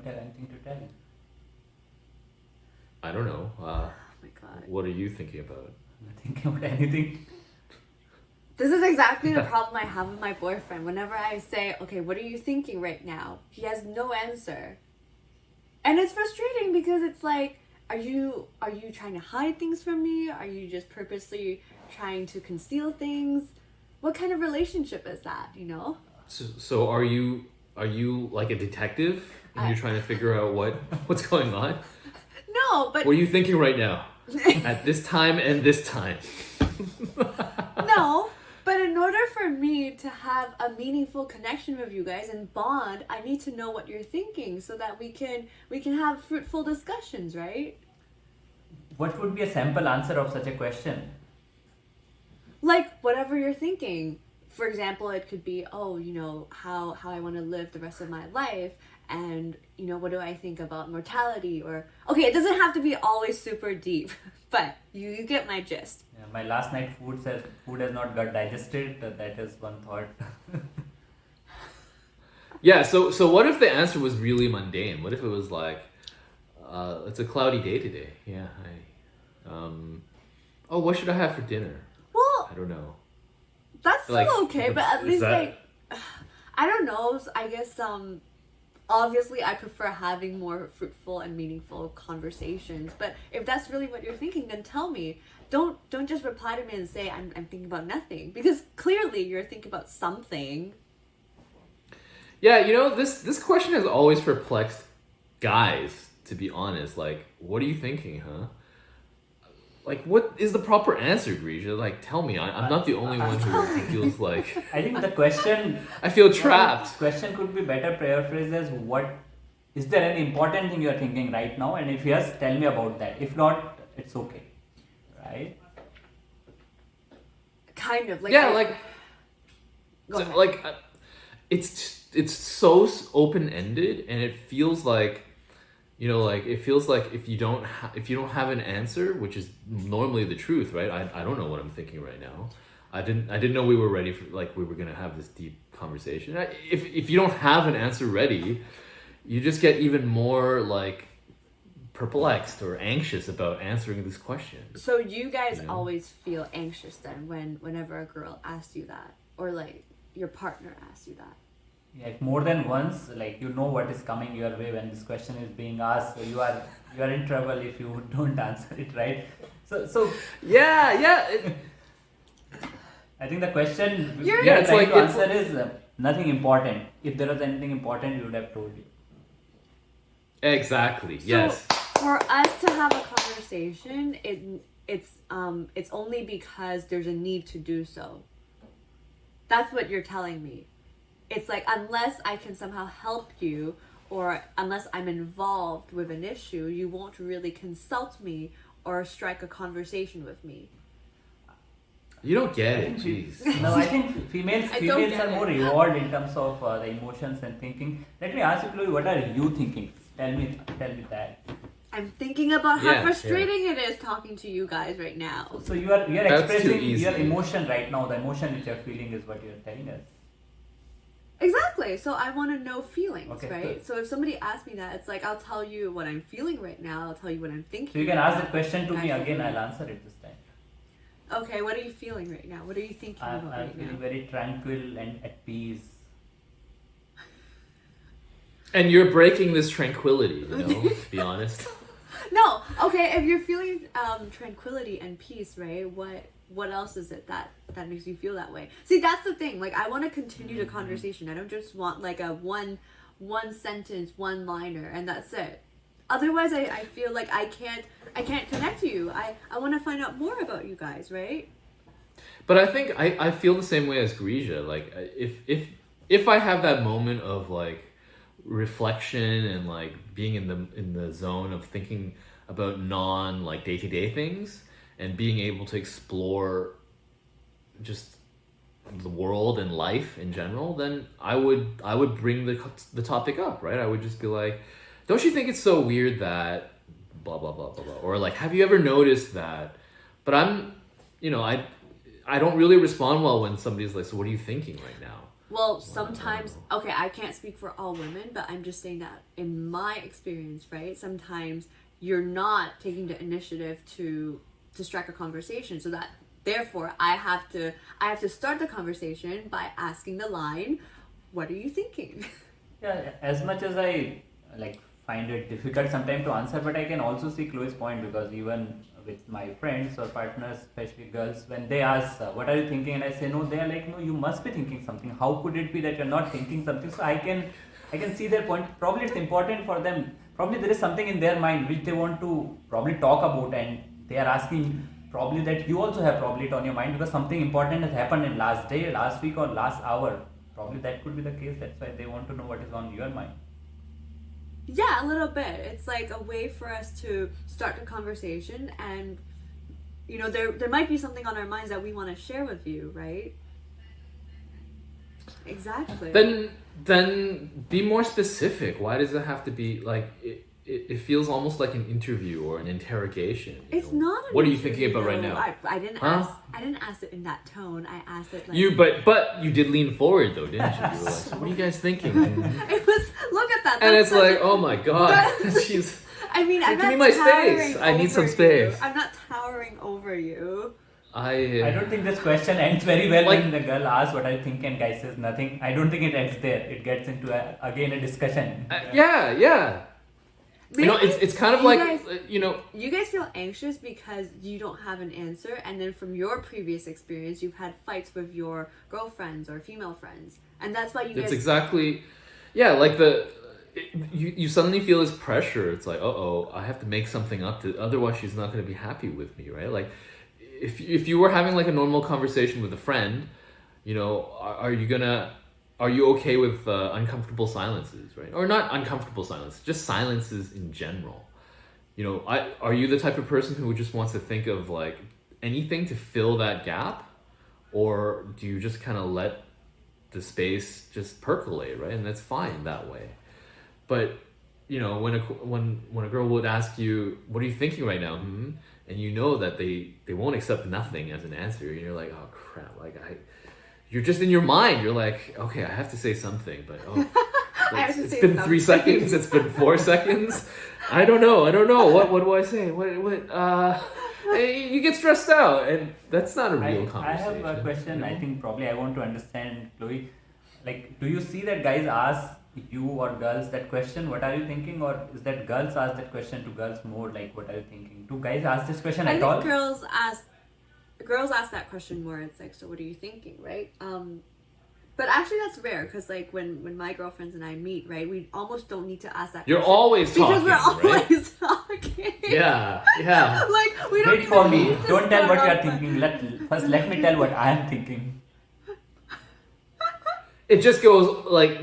have anything to tell. I don't know. Oh my god. What are you thinking about? I'm not thinking about anything. This is exactly the problem I have with my boyfriend. Whenever I say, okay, what are you thinking right now? He has no answer. And it's frustrating because it's like, are you trying to hide things from me? Are you just purposely trying to conceal things? What kind of relationship is that, you know? So are you like a detective and you're trying to figure out what's going on? No, but What are you thinking right now? At this time and this time. no, but in order for me to have a meaningful connection with you guys and bond, I need to know what you're thinking so that we can have fruitful discussions, right? What would be a sample answer of such a question? Like whatever you're thinking. For example, it could be, oh, you know, how I want to live the rest of my life, and you know, what do I think about mortality? Or okay, it doesn't have to be always super deep, but you get my gist. Yeah, my last night food has not got digested. That is one thought. Yeah, so what if the answer was really mundane? What if it was like, it's a cloudy day today. Yeah, oh, what should I have for dinner? Well, I don't know. that's still Like, okay, but at is least that- like I don't know. I guess obviously I prefer having more fruitful and meaningful conversations. But if that's really what you're thinking, then tell me. Don't just reply to me and say I'm thinking about nothing, because clearly you're thinking about something. Yeah, you know, this question has always perplexed guys, to be honest. Like, what are you thinking, huh? Like, what is the proper answer, Grisha? Like, tell me. I'm not the only one who feels like I think the question I feel trapped. question could be better paraphrased as, what is there any important thing you are thinking right now? And if yes, tell me about that. If not, it's okay. Right? Kind of like Yeah, I- like, Go so, ahead. like, it's so open ended, and it feels like, you know, like it feels like if you don't have an answer, which is normally the truth, right? I don't know what I'm thinking right now. I didn't know we were ready for, like, we were gonna have this deep conversation. If you don't have an answer ready, you just get even more like perplexed or anxious about answering this question. So you guys You know? always feel anxious then whenever a girl asks you that, or like your partner asks you that. Yeah, if more than once, like, you know what is coming your way when this question is being asked, so you are in trouble if you don't answer it, right? So Yeah. I think the question You're- we are it's trying like- to it's answer is nothing important. If there was anything important, we would have told you. Exactly. So Yes. for us to have a conversation, it's only because there's a need to do so. That's what you're telling me. It's like, unless I can somehow help you, or unless I'm involved with an issue, you won't really consult me or strike a conversation with me. You don't get it. Jeez. No, I think females I don't are get more it. evolved in terms of the emotions and thinking. Let me ask you, Chloe, what are you thinking? Tell me that. I'm thinking about how Yeah, frustrating it is talking to you guys right now. So you are That's too expressing easy. your emotion right now. The emotion which you're feeling is what you're telling us. Exactly. So I want to know feelings, Okay, right? good. So if somebody asks me that, it's like, I'll tell you what I'm feeling right now. I'll tell you what I'm thinking. So you can right ask now. the question to me Actually. again. I'll answer it this time. Okay, what are you feeling right now? What are you thinking I'm about right feeling now? very tranquil and at peace. And you're breaking this tranquility, you know, to be honest. No, okay, if you're feeling tranquility and peace, right? What else is it that makes you feel that way? See, that's the thing. Like, I want to continue the conversation. I don't just want like a one sentence, one liner, and that's it. Otherwise, I feel like I can't connect to you. I want to find out more about you guys, right? But I think I feel the same way as Grisha. Like, if I have that moment of like reflection and like being in the zone of thinking about non like day-to-day things and being able to explore just the world and life in general, then I would bring the topic up, right? I would just be like, don't you think it's so weird that blah blah blah blah blah, or like, have you ever noticed that? But I'm, you know, I don't really respond well when somebody's like, so what are you thinking right now? Well, sometimes, okay, I can't speak for all women, but I'm just saying that in my experience, right? Sometimes you're not taking the initiative to strike a conversation, so that therefore I have to start the conversation by asking the line, "What are you thinking?" Yeah, as much as I like find it difficult sometimes to answer, but I can also see Chloe's point, because even with my friends or partners, especially girls, when they ask, "What are you thinking?" and I say no, they are like, "No, you must be thinking something. How could it be that you're not thinking something?" So I can see their point. Probably it's important for them. Probably there is something in their mind which they want to probably talk about, and they are asking probably that you also have probably it on your mind, because something important has happened in last day, last week, or last hour. Probably that could be the case. That's why they want to know what is on your mind. Yeah, a little bit. It's like a way for us to start the conversation, and there might be something on our minds that we want to share with you, right? Exactly. Then be more specific. Why does it have to be like it feels almost like an interview or an interrogation. It's not. What are you thinking about right now? I didn't ask. I didn't ask it in that tone. I asked it like but you did lean forward though, didn't you? You were like, "What are you guys thinking?" It was. Look at that. And That's it's like, such "Oh my god, she's." I mean, I'm Give not me my towering space. I need some over space. you. I'm not towering over you. I don't think this question ends very well Like- when the girl asks what I think and guy says nothing. I don't think it ends there. It gets into again a discussion. Yeah. Maybe It's kind of you like guys- you You guys feel anxious because you don't have an answer, and then from your previous experience, you've had fights with your girlfriends or female friends, and that's why you It's guys. exactly, like you suddenly feel this pressure. It's like, I have to make something up to, otherwise she's not going to be happy with me, right? Like, if you were having like a normal conversation with a friend, are you okay with uncomfortable silences, right? Or not uncomfortable silence, just silences in general. Are you the type of person who just wants to think of like anything to fill that gap, or do you just kind of let the space just percolate, right? And that's fine that way. But when a girl would ask you, "What are you thinking right now?" And you know that they won't accept nothing as an answer, and you're like, "Oh crap!" You're just in your mind. You're like, "Okay, I have to say something," but I have to it's say been 3 something. seconds. It's been 4 seconds. I don't know. What do I say? You get stressed out, and that's not a real I conversation. have a question. I think probably I want to understand, Chloe. Like, do you see that guys ask you or girls that question, "What are you thinking?" or is that girls ask that question to girls more, like, "What are you thinking?" Do guys ask this question I at think all? girls ask that question more. It's like, "So what are you thinking?" Right? But actually, that's rare because like when my girlfriends and I meet, right, we almost don't need to ask that. You're question always because talking, we're right? always talking. Yeah. Like we don't. Wait for even me. need to Don't tell start what you are off by- thinking. Let me tell what I am thinking. It just goes like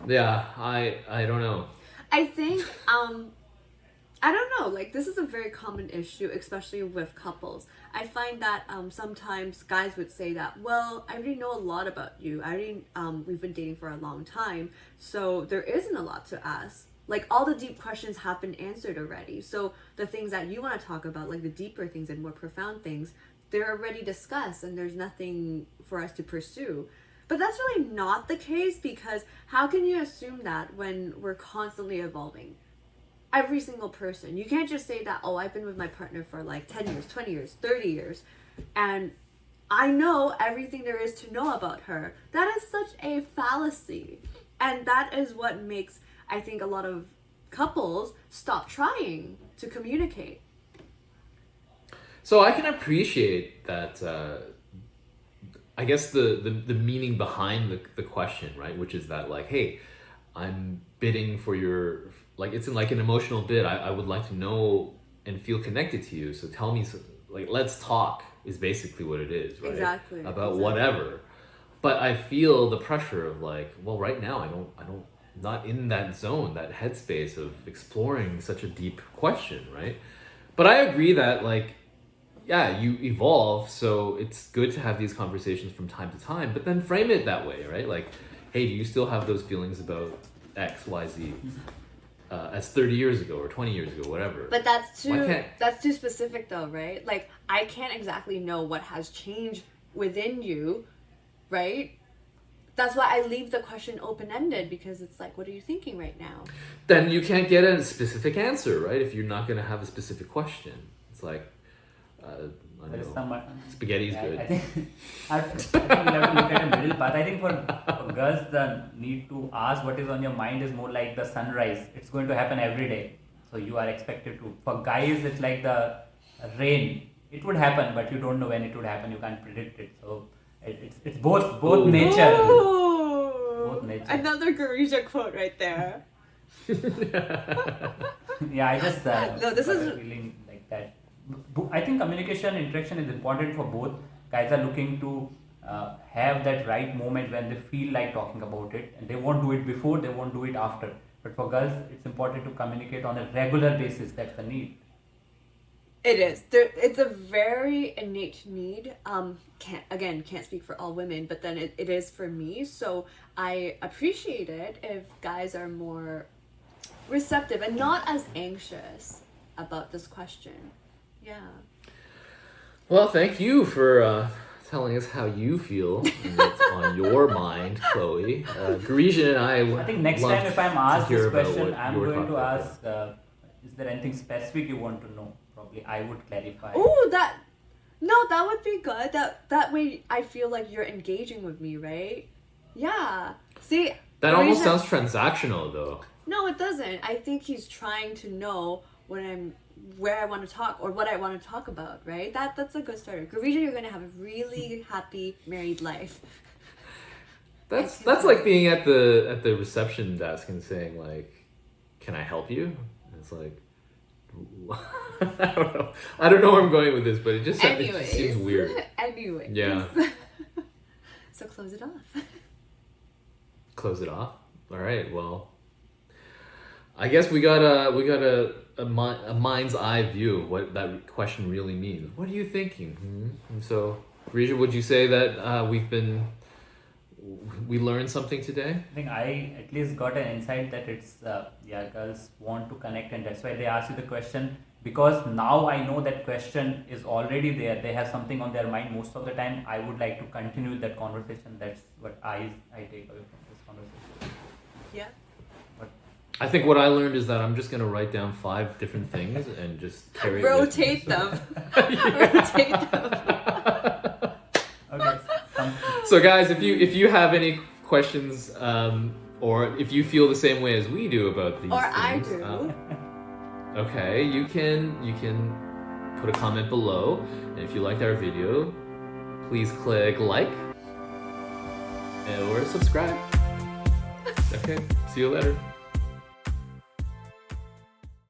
Yeah, I don't know. I think I don't know, like this is a very common issue, especially with couples. I find that sometimes guys would say that, "Well, I already know a lot about you. We've been dating for a long time, so there isn't a lot to ask. Like all the deep questions have been answered already. So the things that you want to talk about, like the deeper things and more profound things, they're already discussed and there's nothing for us to pursue." But that's really not the case, because how can you assume that when we're constantly evolving? Every single person. You can't just say that, "Oh, I've been with my partner for like 10 years, 20 years, 30 years, and I know everything there is to know about her." That is such a fallacy. And that is what makes, I think, a lot of couples stop trying to communicate. So I can appreciate that. I guess the meaning behind the question, right? Which is that like, "Hey, I'm bidding for your," like it's in like an emotional bid. I would like to know and feel connected to you. So tell me, like, let's talk is basically what it is, right? Exactly. About whatever. But I feel the pressure of like, well, right now I don't not in that zone, that headspace of exploring such a deep question, right? But I agree that like, yeah, you evolve, so it's good to have these conversations from time to time, but then frame it that way, right? Like, "Hey, do you still have those feelings about X, Y, Z as 30 years ago or 20 years ago, whatever?" But Why can't- that's too specific though, right? Like I can't exactly know what has changed within you, right? that's why I leave the question open-ended, because it's like, what are you thinking right now? Then you can't get a specific answer, right? If you're not going to have a specific question. It's like, I don't There is know. some. Spaghetti's Yeah, good. I think we'll have to look at a middle path. I think for girls, the need to ask what is on your mind is more like the sunrise. It's going to happen every day, so you are expected to. For guys, it's like the rain. It would happen, but you don't know when it would happen. You can't predict it. So it's both Ooh. nature. Ooh, Both nature. another Garisha quote right there. Yeah, I just No, this got is- a feeling like that. I think communication, interaction is important for both. Guys are looking to have that right moment when they feel like talking about it, and they won't do it before, they won't do it after. But for girls, it's important to communicate on a regular basis. That's the need. It is. It's a very innate need. Can't speak for all women, but then it is for me. So I appreciate it if guys are more receptive and not as anxious about this question. Yeah. Well, thank you for telling us how you feel and what's on your mind, Chloe. Garisha and I think next love time if I'm to asked hear this about question, what I'm you were going to talking ask, is there anything specific you want to know? Probably I would clarify. Oh, that would be good. That way I feel like you're engaging with me, right? Yeah. See, That almost Garisha- sounds transactional, though. No, it doesn't. I think he's trying to know where I want to talk or what I want to talk about, right? That's a good starter. Garisha, you're gonna have a really happy married life. That's like being at the reception desk and saying like, "Can I help you?" And it's like, I don't know where I'm going with this, but it just seems weird. Anyways. Yeah. So close it off. Close it off. All right. Well, I guess we got a mind's eye view of what that question really means. What are you thinking? And so, Risha, would you say that we learned something today? I think I at least got an insight that it's girls want to connect, and that's why they ask you the question, because now I know that question is already there. They have something on their mind most of the time. I would like to continue that conversation. That's what I take away from this conversation. Yeah. I think what I learned is that I'm just gonna write down 5 different things and just carry it with me. Rotate them. Rotate them. Okay. So guys, if you have any questions, or if you feel the same way as we do about these Or things, I do. Okay, you can put a comment below, and if you liked our video, please click like or subscribe. Okay, see you later.